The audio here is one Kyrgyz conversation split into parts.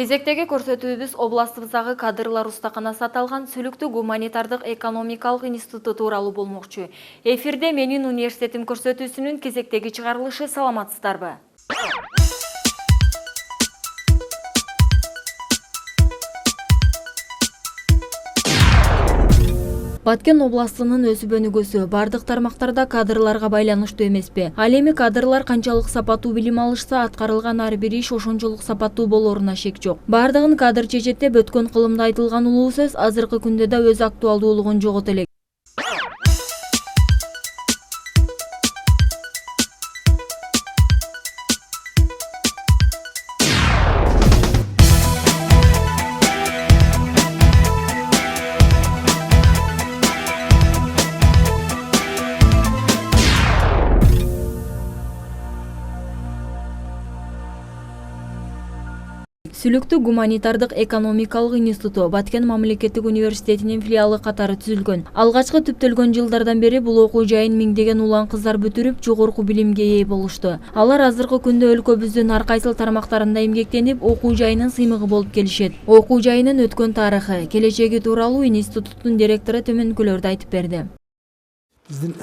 Кезектеги көрсөтүүбүз областыбыздагы кадрлар устаканасы аталган Сүлүктүү гуманитардык экономикалык институту тууралуу болмокчу. Эфирде менин университетим көрсөтүүсүнүн кезектеги чыгарылышы. Саламатсыздарбы? Баткен областынын өсүп өнүгүүсү бардык тармактарда кадрларга байланыштуу эмеспи? Ал эми кадрлар канчалык сапаттуу билим алышса, аткарылган ар бир иш ошончолук сапаттуу болоруна шек жок. Бардыгын кадр чечеттеп өткөн кылымда айтылган улуу сөз азыркы күндө да өз актуалдуулугун жогото элек. Сүлүктүү гуманитардык экономикалык институту Баткен мамлекеттик университетинин филиалы катары түзүлгөн. Алгачкы түптөлгөн жылдардан бери бул окуу жайын миңдеген улан кыздар бүтүрүп, жогорку билимге ээ болушту. Алар азыркы күндө өлкөбүздүн ар кайсыл тармактарында эмгектенип, окуу жайынын сыймыгы болуп келишет. Окуу жайынын өткөн тарыхы, келечеги тууралуу институттун директору төмөнкүлөрдү айтып берди. Биздин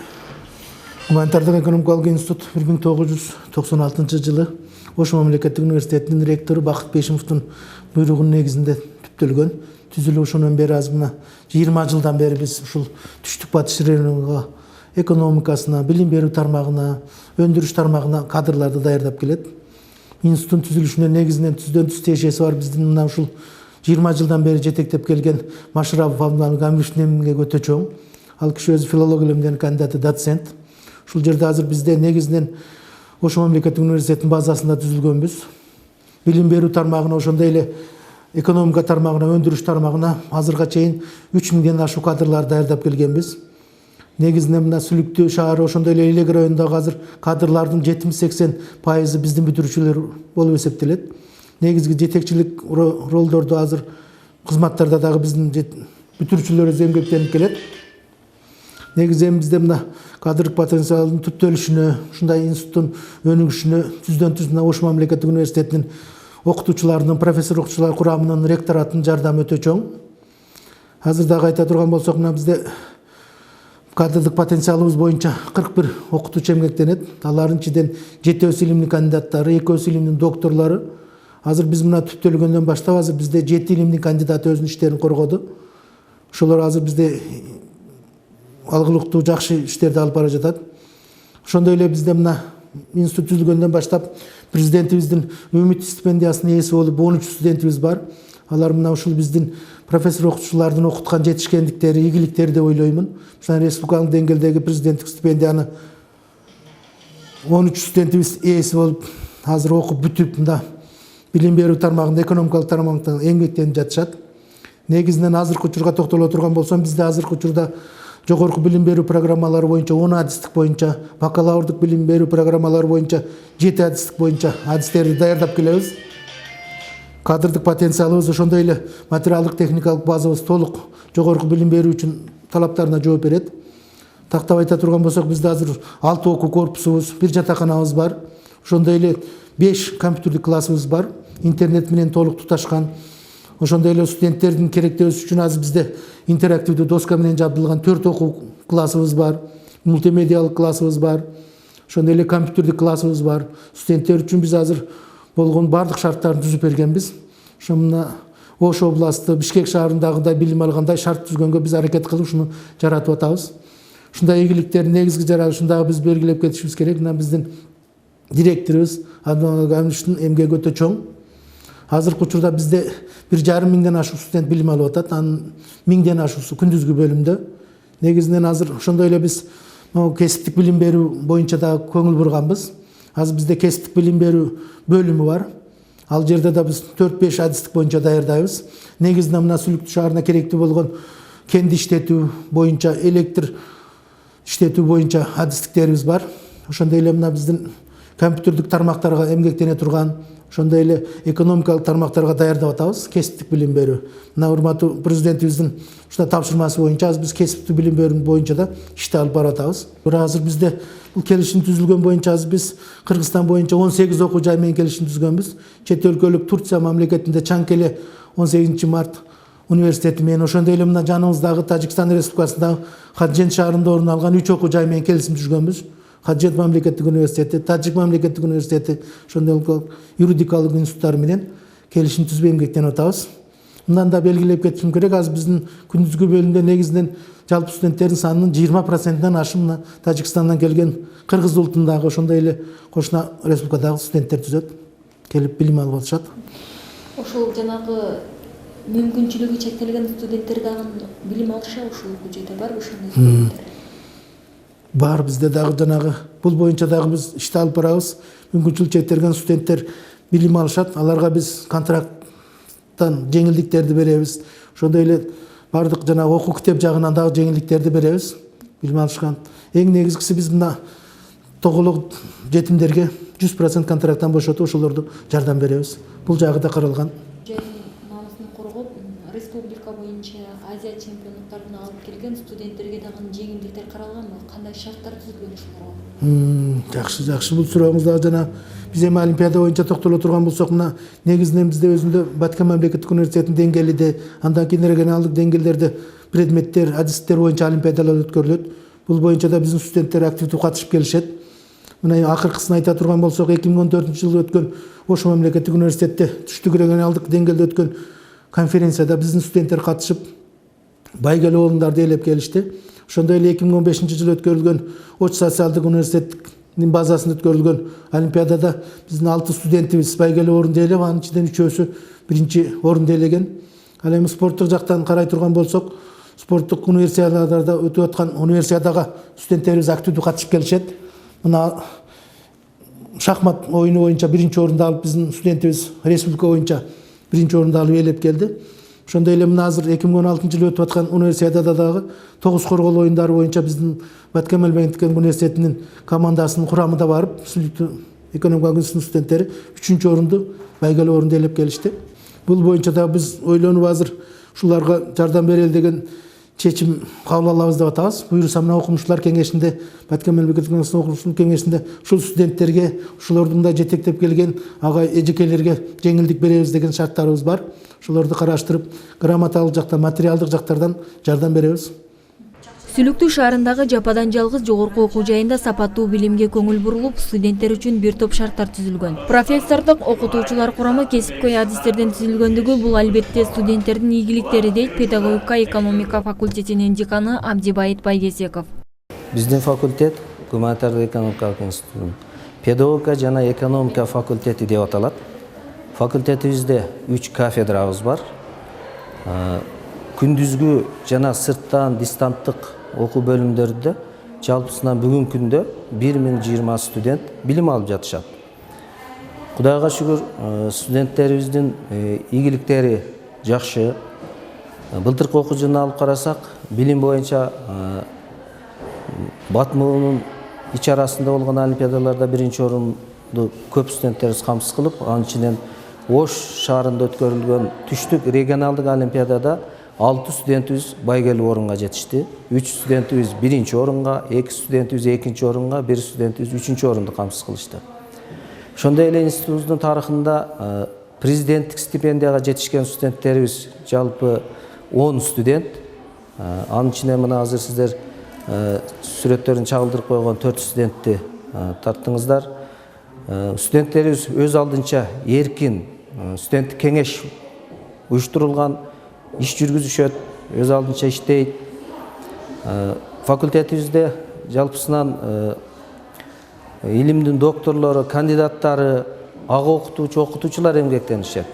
гуманитардык экономикалык институт 1996 жылы Ош мамлекеттик университетинин ректору Бакыт Бешимовдун буйругунун негизинде түптөлгөн. Түзүлүп ошондон бери азыр мына 20 жылдан бери биз ушул түштүк батыш регионуга экономикасына, билим берүү тармагына, өндүрүш тармагына кадрларды даярдап келет. Институттун түзүлүшүнө негизинен түздөн түз тиешеси бар биздин мына ушул 20 жылдан бери жетектеп келген Машырапов Абдулла Гамишевдин эмгеги өтө чоң. Ал киши өзү филология илимдеринин кандидаты, доцент. Ушул жерде азыр бизде негизинен Ош мамлекеттик университетинин базасында түзүлгөнбүз. Билим берүү тармагына, ошондой эле экономика тармагына, өндүрүш тармагына азырга чейин 3000ден ашуун кадрлар даярдап келгенбиз. Негизинен мына Сүлүктүү шаары, ошондой эле Элек районундагы азыр кадрлардын 70-80% биздин бүтүрүүчүлөр болуп эсептелет. Негизги жетекчилик ролдорду азыр кызматтарда дагы биздин бүтүрүүчүлөрүбүз эмгектенип келет. Негизинен бизде мына кадрлык потенциалдын түптөлүшүнө, ушундай институттун өнүгүшүнө түздөн түз Ош мамлекеттик университетинин окутуучуларынын, профессор окутуучулар курамынын, ректораттын жардамы өтө чоң. Азыр дагы айта турган болсок, мына бизде кадрлык потенциалыбыз боюнча 41 окутуучу эмгектенет. Алардын ичинен 7 илимдин кандидаттары, 2 илимдин докторлору. Азыр биз мына түптөлгөндөн баштап азыр бизде 7 илимдин кандидаты өзүнүн иштерин коргоду. Ошолор азыр бизде алгылыктуу жакшы иштерди алып бара жатат. Ошондой эле бизде мына институт түзүлгөндөн баштап президентибиздин үмүт стипендиясынын ээси болуп 13 студентибиз бар. Алар мына ушул биздин профессор окутуучулардын окуткан жетишкендиктери, ийгиликтери деп ойлоймун. Ушул республикалык деңгээлдеги президенттик стипендияны 13 студентибиз ээси болуп, азыр окуп бүтүп мында билим берүү тармагында, экономикалык тармагында эмгектенип жатышат. Негизинен азыркы учурга токтоло турган болсом, бизде азыркы учурда жогорку билим берүү программалары боюнча 10 адистик боюнча, бакалаврдык билим берүү программалары боюнча 7 адистик боюнча адистерди даярдап келебиз. Кадрдык потенциалыбыз, ошондой эле материалдык техникалык базабыз толук жогорку билим берүү үчүн талаптарына жооп берет. Тактап айта турган болсок, бизде азыр 6 окуу корпусубуз, 1 жатаканабыз бар. Ошондой эле 5 компьютердик классыбыз бар. Интернет менен толук туташкан. Ошондой эле студенттердин керектөөсү үчүн азыр бизде интерактивдүү доска менен жабдылган 4 окуу классыбыз бар, мультимедиалык классыбыз бар, ошондой эле компьютердик классыбыз бар. Студенттер үчүн биз азыр болгон бардык шарттарды түзүп бергенбиз. Ошо мына Ош областы, Бишкек шаарындагыдай билим алгандай шарт түзгөнгө биз аракет кылып ушуну жаратып атабыз. Ушундай ийгиликтердин негизги жаралышын дагы биз белгилеп кетишибиз керек. Мына биздин директорубуз Абдулла Гамишевдин эмгеги өтө чоң. Азыркы учурда бизде 1,5 миңден ашуун студент билим алып атат. Анын 1000ден ашуусу күндүзгү бөлүмдө. Негизинен азыр ошондой эле биз кесиптик билим берүү боюнча дагы көңүл бурганбыз. Азыр бизде кесиптик билим берүү бөлүмү бар. Ал жерде да биз 4-5 адистик боюнча даярдайбыз. Негизинен мына Сүлүктүү шаарына керектүү болгон кенди иштетүү боюнча, электр иштетүү боюнча адистиктерибиз бар. Ошондой эле мына биздин компьютердик тармактарга эмгектене турган, ошондой эле экономикалык тармактарга даярдап атабыз, кесиптик билим берүү. Мына урматтуу президентибиздин ушундай тапшырмасы боюнча азыр биз кесиптик билим берүү боюнча да ишти алып барып атабыз. Бирок азыр бизде бул келишим түзүлгөн боюнча азыр биз Кыргызстан боюнча 18 окуу жай менен келишим түзгөнбүз. Чет өлкөлүк Турция мамлекетинде Чанкеле 18 март университети менен, ошондой эле мына жаныбыздагы Тажикстан Республикасындагы Хаджент шаарында орун алган 3 окуу жай менен келишим түзгөнбүз. Хаджент мамлекеттик университети, Тажик мамлекеттик университети, ошондой эле юридикалык институттары менен келишим түзүп эмгектенип атабыз. Мындан да белгилеп кетишим керек, азыр биздин күндүзгү бөлүмдө негизинен жалпы студенттердин санынын 20%-дан ашык мына Тажикстандан келген кыргыз улутундагы, ошондой эле кошуна республикадагы студенттер түзөт, келип билим алып атышат. Ошол жанагы мүмкүнчүлүгү чектелген студенттер дагы билим алышабы ушул окуу жайда, барбы ошондой студенттер? Бар, бизде дагы жанагы бул боюнча дагы биз ишти алып барабыз. Мүмкүнчүлүгү чектелген студенттер билим алышат. Аларга биз контракттан жеңилдиктерди беребиз. Ошондой эле бардык жанагы окуу китеп жагынан дагы жеңилдиктерди беребиз. Билим алышкан. Эң негизгиси биз мына тоголок жетимдерге 100% контракттан бошотуп ошолорду жардам беребиз. Бул жагы да каралган. Намысын коргоп, республика боюнча Азия чемпионаттарына алып келген студенттерге дагы жеңилдиктер каралганбы? Кандай шарттар түзүлгөн ушуларга? Жакшы. Бул сурооңуз дагы жана биз эми олимпиада боюнча токтоло турган болсок, мына негизинен бизде өзүндө Баткен мамлекеттик университетинин деңгээлиде, андан кийин регионалдык деңгээлдерде предметтер, адистер боюнча олимпиадалар өткөрүлөт. Бул боюнча да биздин студенттер активдүү катышып келишет. Мына акыркысын айта турган болсок, 2014-жылы өткөн Ош мамлекеттик университетте түштүк регионалдык деңгээлде өткөн конференцияда биздин студенттер катышып байгелүү орундарды ээлеп келишти. Ошондой эле 2015-жылы өткөрүлгөн Оч социалдык университетинин базасында өткөрүлгөн олимпиадада биздин 6 студентибиз байгелүү орунду ээлеп, анын ичинен 3-өсү биринчи орунду ээлеген. Ал эми спорттук жактан карай турган болсок, спорттук универсиадаларда өтүп аткан универсиадага студенттерибиз активдүү катышып келишет. Мына шахмат оюну боюнча биринчи орунду алып, биздин студентибиз республика боюнча биринчи орунду алып ээлеп келди. Ошондой эле мына азыр 2016-жылы өтүп аткан универсиадада дагы 9 коргол оюндары боюнча биздин Баткен мамлекеттик университетинин командасынын курамында барып, экономикалык институттун студенттери 3-чү орунду байгелүү орунду ээлеп келишти. Бул боюнча да биз ойлонуп азыр ушуларга жардам берели деген чечим кабыл алабыз деп атабыз. Буюрса мына окумуштуулар кеңешинде, Баткен мамлекеттик университетинин окумуштуулар кеңешинде ушул студенттерге, ушулордун да жетектеп келген ага эжекелерге жеңилдик беребиз деген шарттарыбыз бар. Ошолорду караштырып, грамоталык жактан, материалдык жактардан жардам беребиз. Сүлүктүү шаарындагы жападан жалгыз жогорку окуу жайында сапаттуу билимге көңүл бурулуп, студенттер үчүн бир топ шарттар түзүлгөн. Профессордук окутуучулар курамы кесипкөй адистерден түзүлгөндүгү бул албетте студенттердин ийгиликтери, дейт педагогика экономика факультетинин деканы Абдибайыт Байгесеков. Биздин факультет гуманитардык экономикалык институтунун педагогика жана экономика факультети деп аталат. Факультетибизде 3 кафедрабыз бар. Күндүзгү жана сырттан дистанттык окуу бөлүмдөрүндө жалпысынан бүгүнкү күндө 1020 студент билим алып жатышат. Кудайга шүгүр, студенттерибиздин ийгиликтери жакшы. Былтыркы окуу жылын алып карасак, билим боюнча Батмунун ич арасында болгон олимпиадаларда биринчи орунду көп студенттерибиз камсыз кылып, анын ичинен Ош шаарында өткөрүлгөн түштүк регионалдык олимпиадада 6 студентибиз байгелүү орунга жетишти. 3 студентибиз биринчи орунга, 2 студентибиз экинчи орунга, 1 студентибиз үчүнчү орунду камсыз кылышты. Ошондой эле институтубуздун тарыхында президенттик стипендияга жетишкен студенттерибиз жалпы 10 студент. Анын ичинен мына азыр сиздер сүрөттөрүн чагылдырып койгон 4 студентти тарттыңыздар. Студенттерибиз өз алдынча эркин студенттик кеңеш уюштурулган, иш жүргүзүшөт, өз алдынча иштейт. Факультетибизде жалпысынан илимдин докторлору, кандидаттары, ага окутуучу, окутуучулар эмгектенишет.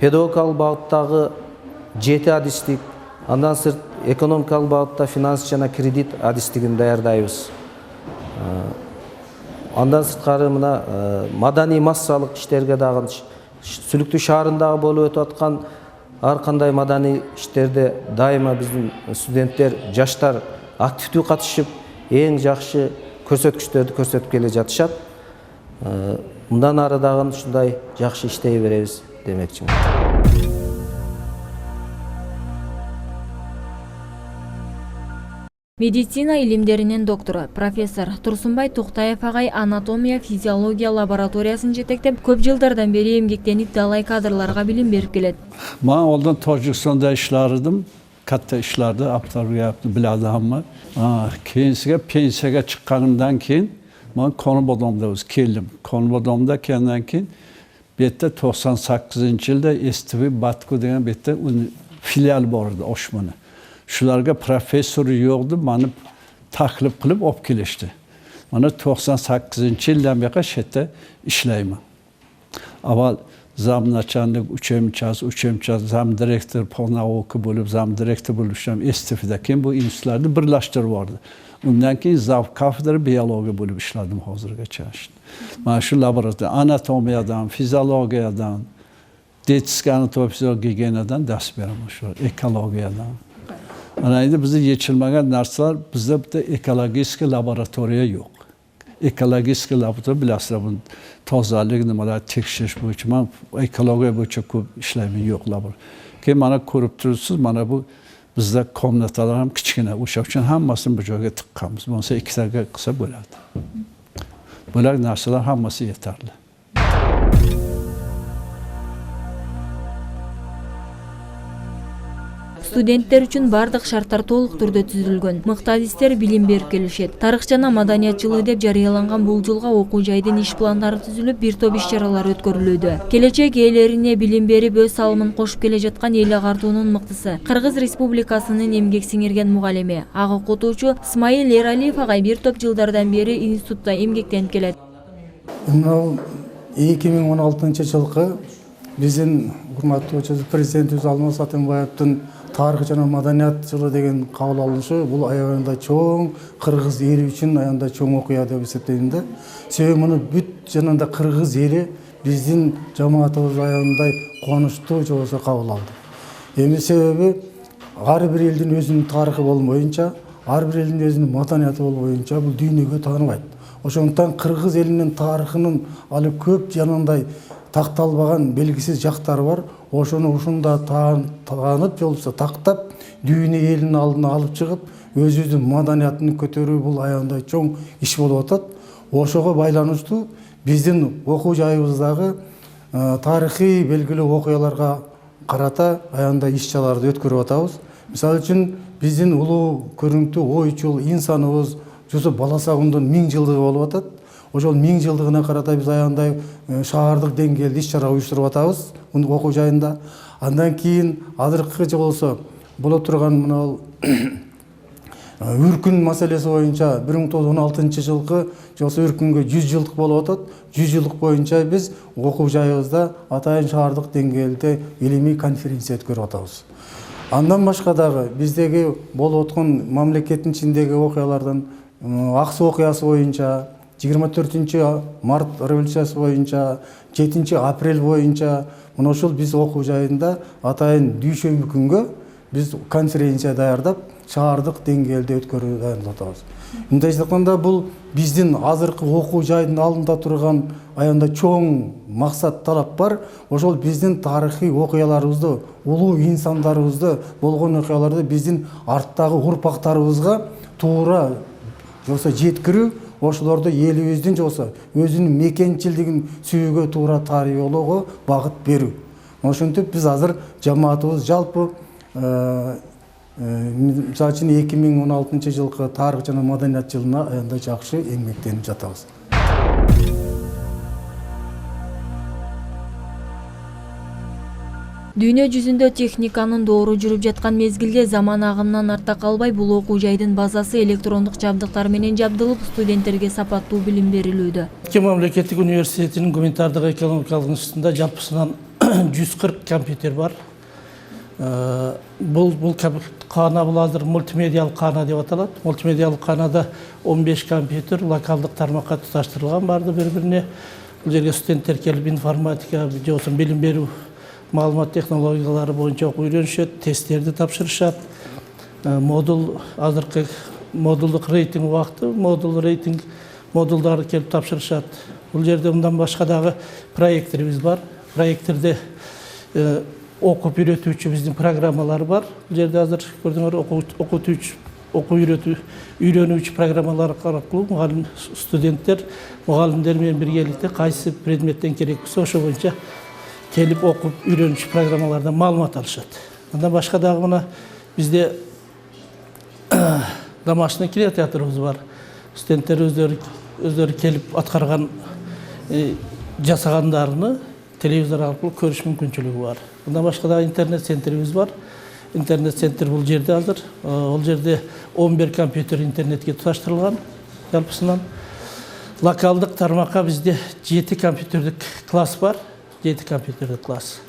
Педагогикалык багыттагы 7 адистик, андан сырт экономикалык багытта финанс жана кредит адистигин даярдайбыз. Андан сырткары мына маданий массалык иштерге дагы Сүлүктүү шаарындагы болуп өтүп аткан ар кандай маданий иштерде дайыма биздин студенттер, жаштар активдүү катышып, эң жакшы көрсөткүчтөрдү көрсөтүп келе жатышат. Мындан ары дагы ушундай жакшы иштей беребиз демекчимин. Медицина илимдеринин доктору, профессор Турсунбай Токтаев агай анатомия физиология лабораториясын жетектеп, көп жылдардан бери эмгектенип далай кадрларга билим берип келет. Ben oradan Tojikiston'da işlerdim. Katta işlerdi, aptal yaptı, biladı. Keyinsiga pensiyaga chiqqanimdan keyin men Konibodamda o'zi keldim. Konibodamda kelgandan keyin bu yerda 98-yilda STV Batku degan bu yerda filial bor edi oshxona. Shularga professori yo'qdi, meni taklif qilib olib kelishdi. Mana 98-yildan beri shu yerda ishlayman. Avval zam начальник, uchemchas, zam direktor, polnauka bo'lib, zam direktor bo'lib ishladim STVda. Keyin bu institutlarni birlashtirib yubordi. Undan keyin zav kafedra biologiya bo'lib ishladim hozirgacha. Mana shu laboratoriya anatomiyadan, fiziologiyadan, dietetika anatomiya fiziologiya gigienadan dars beraman shu, ekologiyadan. Ana endi bizda yechilmagan narsalar, bizda bitta ekologik laboratoriya yo'q. Ekologik laboratoriya bilasizlar, bu tozalik nimalar tekshirish bo'yicha, men ekologiya bo'yicha ko'p ishlayman, yo'q laboratoriya. Keyin mana ko'rib turibsiz, mana bu bizda komnatalar ham kichkina, o'sha uchun hammasini bir joyga tiqqanmiz. Bo'lsa ikkitaga qilsa bo'ladi. Bular narsalar hammasi yetarli. Студенттер үчүн бардык шарттар толук түрдө түзүлгөн. Мыктадистер билим берип келишет. Тарых жана маданият жылы деп жарыяланган бул жылга окуу жайдын иш пландары түзүлүп, бир топ иш-чаралар өткөрүлүүдө. Келечек ээлерине билим берип өз салымын кошуп келе жаткан эл агартуунун мыктысы Кыргыз Республикасынын эмгек сиңирген мугалими, ак окутуучу Исмаил Эралиев агай бир топ жылдардан бери институтта эмгектенип келет. 2016-жылкы биздин урматтуу президентибиз Алмаз Атамбаевдин тарых жана маданият жылы деген кабыл алынышы бул аябында чоң кыргыз эли үчүн аябында чоң окуя деп эсептейм да. Себеби муну бүт жанында кыргыз эли биздин жамаатыбыз аябында кубанычтуу жобосу кабыл алды. Эми себеби ар бир элдин өзүнүн тарыхы болбоюнча, ар бир элдин өзүнүн маданияты болбоюнча бул дүйнөгө тааныбайт. Ошондуктан кыргыз элинин тарыхынын алы көп жанындай такталбаган белгисиз жактары бар. Ошону ушунда таанып, жолубузда тактап, дүйнө элинин алдына алып чыгып, өзүбүздүн маданиятын көтөрүү бул аябында чоң иш болуп атат. Ошого байланыштуу биздин окуу жайыбыздагы тарыхый белгилүү окуяларга карата аябында иш-чараларды өткөрүп атабыз. Мисалы үчүн биздин улуу көрүнүктүү ойчул инсаныбыз Жусуп Баласагундун 1000 жылдыгы болуп атат. Ошол 1000 жылдыгына карата биз аябында шаардык деңгээлде иш-чара уюштуруп атабыз окуу жайында. Андан кийин азыркы болсо боло турган мына үркүн маселеси боюнча 1916-жылкы жолсо үркүнгө 100 жылдык болуп атат. 100 жылдык боюнча биз окуу жайыбызда атайын шаардык деңгээлде илимий конференция өткөрүп атабыз. Андан башка дагы биздеги болуп аткан мамлекеттин ичиндеги окуялардан Ак суу окуясы боюнча 24 март революциясы боюнча 7 апрель боюнча мына ошол биз окуу жайында атайын дүйшөмбү күнгө биз конференция даярдап шаардык деңгээлде өткөрүүгө даярдап атабыз. Мындайча айтканда бул биздин азыркы окуу жайдын алдында турган аябында чоң максат талап бар. Ошол биздин тарыхый окуяларыбызды, улуу инсандарыбызды, болгон окуяларды биздин арттагы урпактарыбызга туура жолсо жеткирүү, ошолорду элибиздин жолсо өзүнүн мекенчилдигин сүйүүгө туура тарыялоого багыт берүү. Ошентип биз азыр жамаатыбыз жалпы мисалы үчүн 2016-жылкы тарых жана маданият жылына аябында жакшы эмгектенип жатабыз. Дүйнө жүзүндө техниканын доору жүрүп жаткан мезгилде заман агымынан артта калбай бул окуу жайдын базасы электрондук жабдыктар менен жабдылып, студенттерге сапаттуу билим берилүүдө. Мамлекеттик университетинин гуманитардык экономикалык институтунда жалпысынан 140 компьютер бар. Бул кана бул азыр мультимедиалык кана деп аталат. Мультимедиалык канада 15 компьютер локалдык тармакка туташтырылган барды бири-бирине. Бул жерге студенттер келип информатика, жобосун билим берүү маалымат технологиялары боюнча үйрөнүшөт, тесттерди тапшырышат. Азыркы модулдук рейтинг убакыты, модулдары келип тапшырышат. Бул жерде мындан башка дагы проекторубуз бар. Проекторде окуп үйрөтүүчү биздин программалар бар. Бул жерде азыр көрдүңөр үйрөнүүчү программалар аркылуу мугалим студенттер мугалимдер менен биргеликте кайсы предметтен керек болсо ошо боюнча келип окуп үйрөнүүчү программалардан маалымат алышат. Андан башка дагы мына бизде домашний кинотеатрыбыз бар. Студенттер өздөрү келип аткарган жасагандарыны телевизор аркылуу көрүш мүмкүнчүлүгү бар. Андан башка дагы интернет центрибиз бар. Интернет центр бул жерде азыр. Ол жерде 11 компьютер интернетке туташтырылган жалпысынан. Локалдык тармакка бизде 7 компьютердик класс бар. 7 компьютердик класс.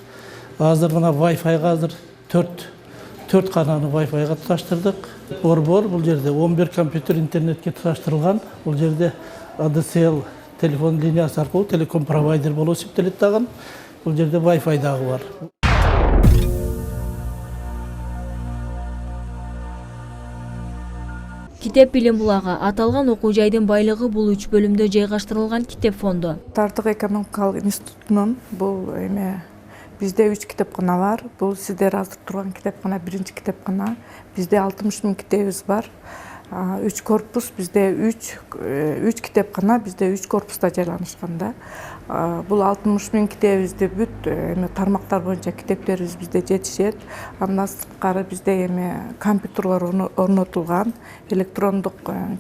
Азыр мына Wi-Fi-га азыр 4 кананы Wi-Fi-га туташтырдык. Борбор бул жерде 11 компьютер интернетке туташтырылган. Бул жерде ADSL телефон линиясы аркылуу телеком провайдер болуп эсептелет дагы. Бул жерде Wi-Fi дагы бар. Китеп билим булагы аталган окуу жайдын байлыгы бул 3 бөлүмдө жайгаштырылган китеп фонду. Тардык экономикалык институтунун бул бизде 3 китепкана бар. Бул сиздер азыр турган китепкана биринчи китепкана. Бизде 60 000 китебиз бар. 3 корпус бизде 3 китепкана бизде 3 корпуста жайланышкан да. Бул 60 000 китебибизди бүт тармактар боюнча китептерибиз бизде жетишет. Андан сырткары бизде компьютерлер орнотулган, электрондук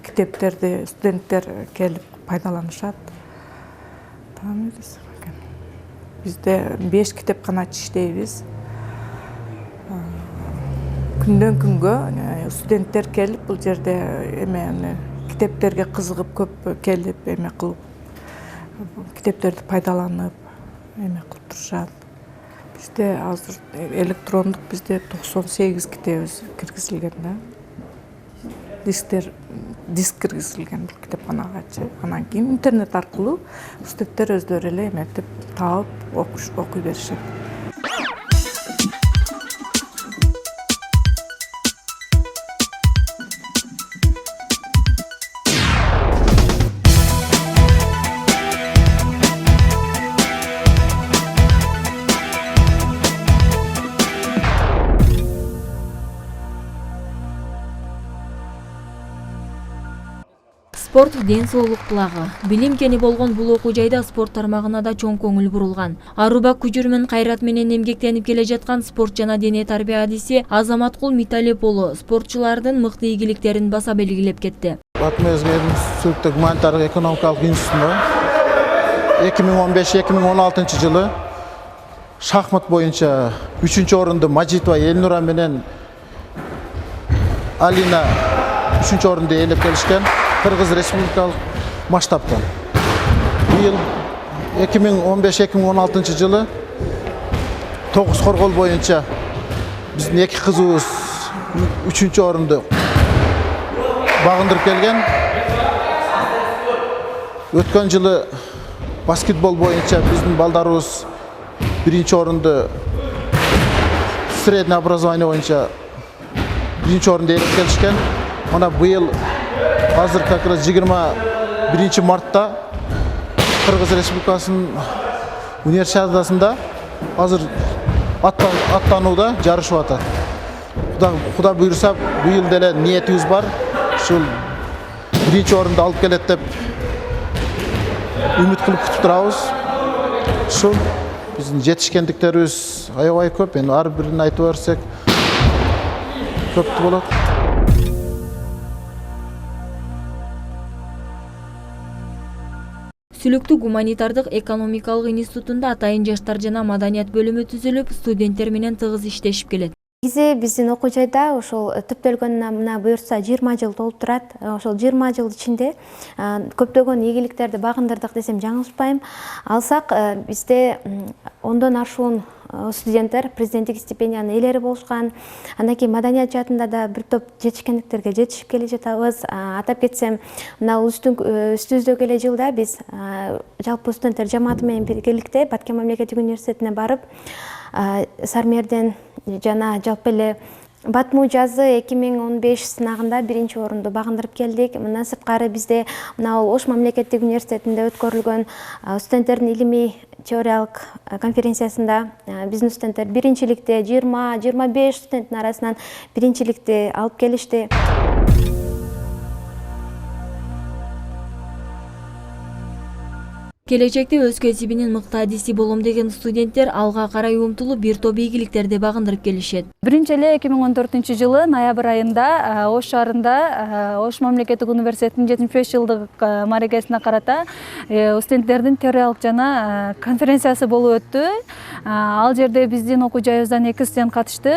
китептерди студенттер келип пайдаланышат. Бизде 5 китепкана иштейбиз. Күндөн күнгө студенттер келип бул жерде китептерге кызыгып көп келип кылып китептерди пайдаланып кылып турушат. Бизде азыр электрондук бизде 98 китебиз киргизилген да. Диск киргизилген бул китепканагачы. Анан кийин интернет аркылуу студенттер өздөрү эле эметип таап окуй беришет. Спорт ден соолук булагы. Билим кени болгон бул окуу жайда спорт тармагына да чоң көңүл бурулган. Арубак күжүрмөн кайрат менен эмгектенип келе жаткан спорт жана дене тарбия адиси Азаматкул Миталип уулу спортчулардын мыкты ийгиликтерин баса белгилеп кетти. Батмезгедин Сүрүктө гуманитардык экономикалык институтунда 2015-2016 жылы шахмат боюнча 3-орунду Мажитова Элнура менен Алина 3-орунду ээлеп келишкен. Кыргыз республикалык масштабтан. Быйыл 2015-2016 жылы 9 коргол боюнча биздин 2 кызыбыз 3-орунду багындырып келген. Өткөн жылы баскетбол боюнча биздин балдарыбыз 1-орунду средний образование боюнча 1-орунду ээлеп келишкен. Мына быйыл азыр как раз 21 мартта Кыргыз Республикасынын универсиадасында азыр аттанууда жарышып атат. Куда буйрса быйыл деле ниетибиз бар. Ушул 1-орунду алып келет деп үмүт кылып күтүп турабыз. Ушул биздин жетишкендиктерибиз аябай көп. Эми ар бирин айтып берсек көптү болот. Сүлүктүү гуманитардык экономикалык институтунда атайын жаштар жана маданият бөлүмү түзүлүп, студенттер менен тыгыз иштешип келет. Биздин окуу жайда ошол түптөлгөнүнө мына буюрса 20 жыл толуп турат. Ошол 20 жыл ичинде көптөгөн ийгиликтерди багындырдык десем жаңылышпайм. Алсак бизде 10дон ашуун студенттер президенттик стипендиянын ээлери болушкан. Андан кийин маданият жаатында да бир топ жетишкендиктерге жетишип келе жатабыз. Атап кетсем, мына үстүбүздө келе жылда биз жалпы студенттер жамааты менен биргеликте Баткен мамлекеттик университетине барып, Сармерден жана жалпы эле Батму жазы 2015 сынагында 1-орунду багындырып келдик. Мындан сырткары бизде мына Ош мамлекеттик университетинде өткөрүлгөн студенттердин илимий теориялык конференциясында биздин студенттер биринчиликти 20-25 студенттин арасынан биринчиликти алып келишти. Келечекте өз кесибинин мыкты адиси болом деген студенттер алга карай умтулуп бир топ ийгиликтерди багындырып келишет. Биринчи эле 2014 жылы ноябрь айында Ош шаарында Ош мамлекеттик университетинин 75 жылдык мааракесине карата студенттердин теориялык жана конференциясы болуп өттү. Ал жерде биздин окуу жайыбыздан 2 студент катышты.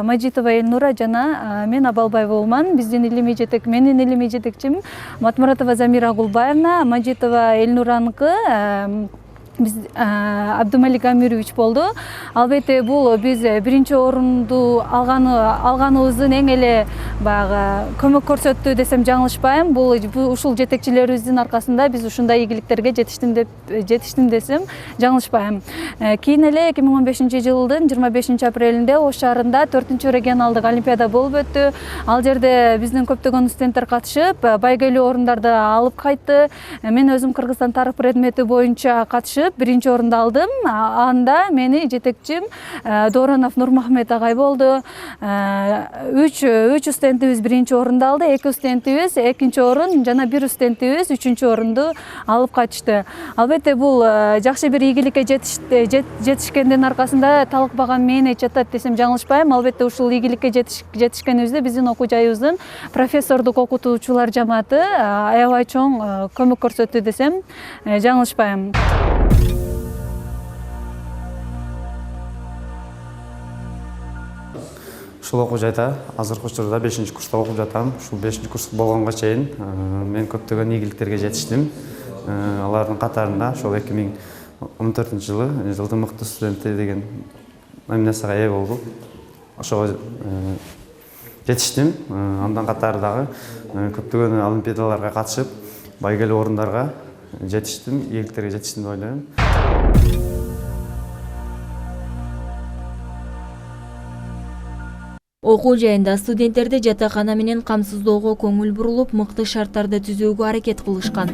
Мажитова Элнура жана мен Абалбаева болман. Менин илимий жетекчим Матмуратова Замира Гулбаевна, Мажитова Элнураныкы биз Абдумалик Амирович болду. Албетте бул биз биринчи орунду алганыбыздын эң эле баягы көмөк көрсөттү десем жаңылышпайм. Бул ушул жетекчилерибиздин аркасында биз ушундай ийгиликтерге жетиштим десем жаңылышпайм. Кийин эле 2015 жылдын 25 апрелинде Ош шаарында 4-чү регионалдык олимпиада болуп өттү. Ал жерде биздин көптөгөн студенттер катышып, байгелүү орундарды алып кайтты. Мен өзүм Кыргызстан тарых предмети боюнча катышып 1-чи орунду алдым. Анда мени жетекчим Доронов Нурмахмет агай болду. 3 студентибиз 1-чи орунду алды, 2 студентибиз 2-чи орун жана 1 студентибиз 3-чү орунду алып кайтышты. Албетте бул жакшы бир ийгиликке жетишкендин аркасында талыкпаган мээне жатат десем жаңылышпайм. Албетте ушул ийгиликке жетишкенибизде биздин окуу жайыбыздын профессордук окутуучулар жамааты аябай чоң көмөк көрсөттү десем жаңылышпайм. Ушул окуу жайда азыркы учурда 5-курста окуп жатам. Ушул 5-курс болгонго чейин мен көптөгөн ийгиликтерге жетиштим. Алардын катарында ошол 2014 жылы жылдын мыкты студенти деген номинацияга ээ болдук. Ошого жетиштим. Андан катары дагы көптөгөн олимпиадаларга катышып, байгелүү орундарга жетиштим, ийгиликтерге жетиштим деп ойлойм. Окуу жайында студенттерди жатакана менен камсыздоого көңүл бурулуп, мыкты шарттарды түзүүгө аракет кылышкан.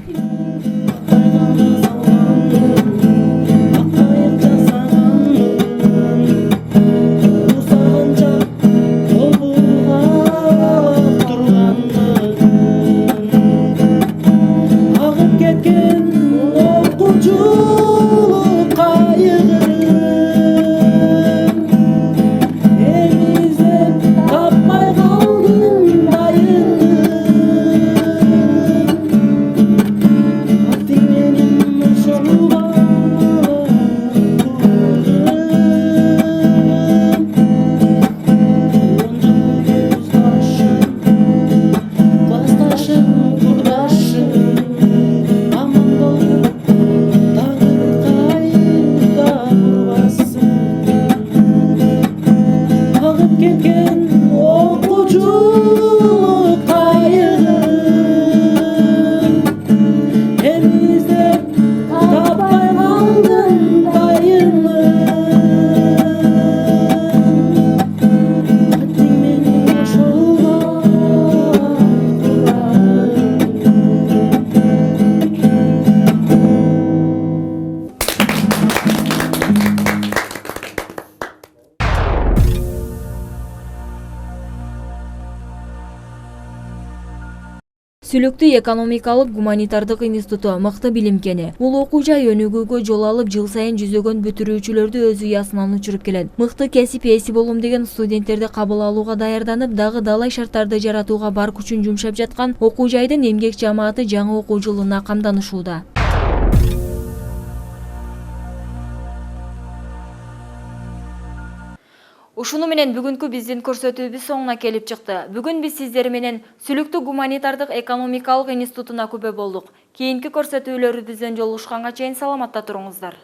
Сүлүктүү экономикалык гуманитардык институту мыкты билимкени. Бул окуу жай өнүгүүгө жол алып, жыл сайын жүзөгөн бүтүрүүчүлөрдү өз уясынан учуруп келет. Мыкты кесип ээси болом деген студенттерди кабыл алууга даярданып, дагы далай шарттарды жаратууга бар күчүн жумшап жаткан окуу жайдын эмгек жамааты жаңы окуу жылына камданышууда. Ушуну менен бүгүнкү биздин көрсөтүүбүз соңуна келип чыкты. Бүгүн биз сиздер менен Сүлүктүү гуманитардык экономикалык институтуна күбө болдук. Кийинки көрсөтүүлөрүбүздөн жолугушканга чейин саламатта туруңуздар.